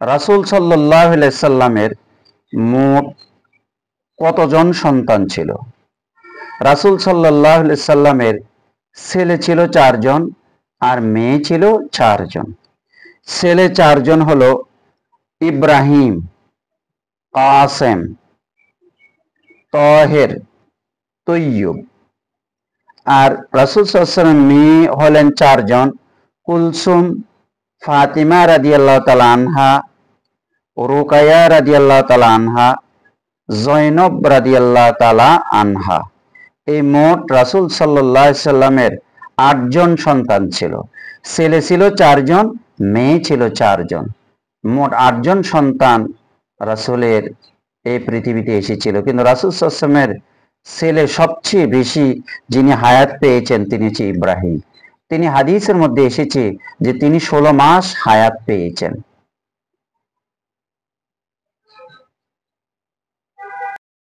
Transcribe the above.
রাসূল সাল্লাল্লাহু আলাইহি সাল্লামের মোট কতজন সন্তান ছিল? রাসূল সাল্লাল্লাহু আলাইহি সাল্লামের ছেলে ছিল 4 জন আর মেয়ে ছিল 4 জন। ছেলে 4 জন হলো ইব্রাহিম, কাসেম, তাহের, তৈয়ব। আর রাসূল সাল্লাল্লাহু আলাইহি সাল্লামের মেয়ে হলেন 4 জন, কুলসুম, ফাতিমা রাদিয়াল্লাহু তাআলা আনহা, রুকাইয়া রাদিয়াল্লাহু তাআলা আনহা, জয়নব রাদিয়াল্লাহু তাআলা আনহা। এই মোট রাসূল সাল্লাল্লাহু আলাইহি সাল্লামের 8 জন সন্তান ছিল। ছেলে ছিল 4 জন, মেয়ে ছিল 4 জন। মোট 8 জন সন্তান রাসূলের এই পৃথিবীতে এসেছিল। কিন্তু রাসূল সাল্লাল্লাহু আলাইহি সাল্লামের ছেলে সবচেয়ে বেশি যিনি হায়াত পেয়েছেন তিনি হচ্ছে ইব্রাহিম। তিনি হাদিসের মধ্যে এসেছে যে তিনি 16 মাস হায়াত পেয়েছেন।